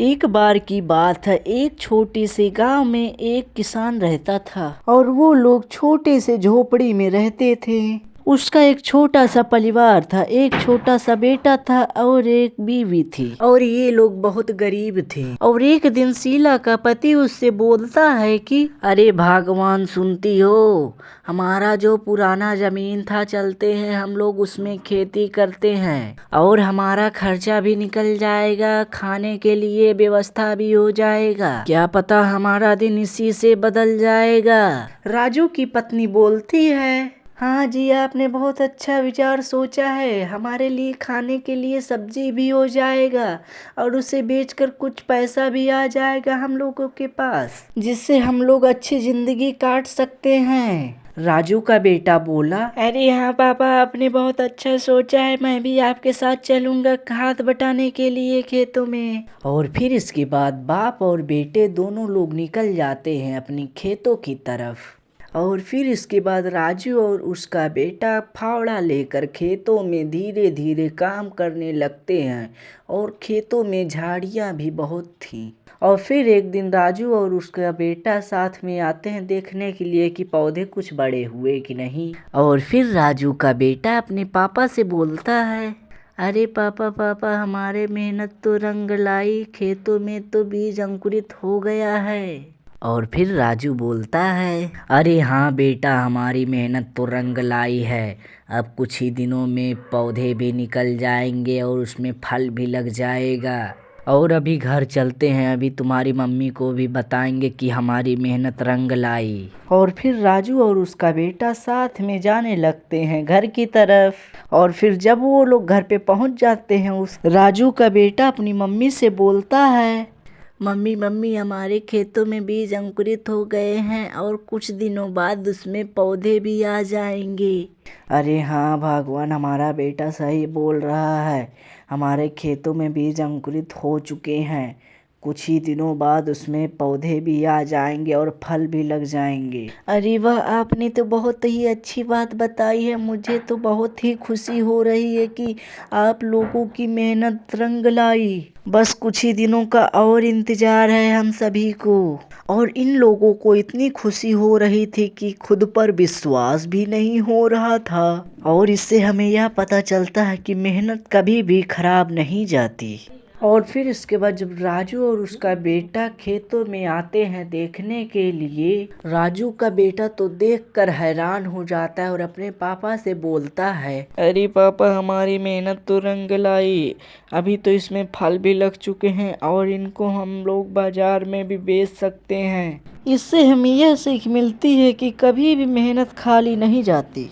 एक बार की बात है, एक छोटे से गांव में एक किसान रहता था और वो लोग छोटे से झोपड़ी में रहते थे। उसका एक छोटा सा परिवार था, एक छोटा सा बेटा था और एक बीवी थी और ये लोग बहुत गरीब थे। और एक दिन शीला का पति उससे बोलता है कि अरे भगवान सुनती हो, हमारा जो पुराना जमीन था, चलते हैं हम लोग उसमें खेती करते हैं और हमारा खर्चा भी निकल जाएगा, खाने के लिए व्यवस्था भी हो जाएगा, क्या पता हमारा दिन इसी से बदल जाएगा। राजू की पत्नी बोलती है, हाँ जी, आपने बहुत अच्छा विचार सोचा है, हमारे लिए खाने के लिए सब्जी भी हो जाएगा और उसे बेचकर कुछ पैसा भी आ जाएगा हम लोगों के पास, जिससे हम लोग अच्छी जिंदगी काट सकते हैं। राजू का बेटा बोला, अरे हाँ पापा, आपने बहुत अच्छा सोचा है, मैं भी आपके साथ चलूंगा खाद बटाने के लिए खेतों में। और फिर इसके बाद बाप और बेटे दोनों लोग निकल जाते हैं अपनी खेतों की तरफ। और फिर इसके बाद राजू और उसका बेटा फावड़ा लेकर खेतों में धीरे धीरे काम करने लगते हैं और खेतों में झाड़ियाँ भी बहुत थीं। और फिर एक दिन राजू और उसका बेटा साथ में आते हैं देखने के लिए कि पौधे कुछ बड़े हुए कि नहीं। और फिर राजू का बेटा अपने पापा से बोलता है, अरे पापा पापा, हमारे मेहनत तो रंग लाई, खेतों में तो बीज अंकुरित हो गया है। और फिर राजू बोलता है, अरे हाँ बेटा, हमारी मेहनत तो रंग लाई है, अब कुछ ही दिनों में पौधे भी निकल जाएंगे और उसमें फल भी लग जाएगा। और अभी घर चलते हैं, अभी तुम्हारी मम्मी को भी बताएंगे कि हमारी मेहनत रंग लाई। और फिर राजू और उसका बेटा साथ में जाने लगते हैं घर की तरफ। और फिर जब वो लोग घर पे पहुंच जाते हैं, उस राजू का बेटा अपनी मम्मी से बोलता है, मम्मी मम्मी, हमारे खेतों में बीज अंकुरित हो गए हैं और कुछ दिनों बाद उसमें पौधे भी आ जाएंगे। अरे हाँ भगवान, हमारा बेटा सही बोल रहा है, हमारे खेतों में बीज अंकुरित हो चुके हैं, कुछ ही दिनों बाद उसमें पौधे भी आ जाएंगे और फल भी लग जाएंगे। अरे वाह, आपने तो बहुत ही अच्छी बात बताई है, मुझे तो बहुत ही खुशी हो रही है कि आप लोगों की मेहनत रंग लाई। बस कुछ ही दिनों का और इंतजार है हम सभी को। और इन लोगों को इतनी खुशी हो रही थी कि खुद पर विश्वास भी नहीं हो रहा था। और इससे हमें यह पता चलता है कि मेहनत कभी भी खराब नहीं जाती। और फिर इसके बाद जब राजू और उसका बेटा खेतों में आते हैं देखने के लिए, राजू का बेटा तो देखकर हैरान हो जाता है और अपने पापा से बोलता है, अरे पापा, हमारी मेहनत तो रंग लाई, अभी तो इसमें फल भी लग चुके हैं और इनको हम लोग बाजार में भी बेच सकते हैं। इससे हमें यह सीख मिलती है कि कभी भी मेहनत खाली नहीं जाती।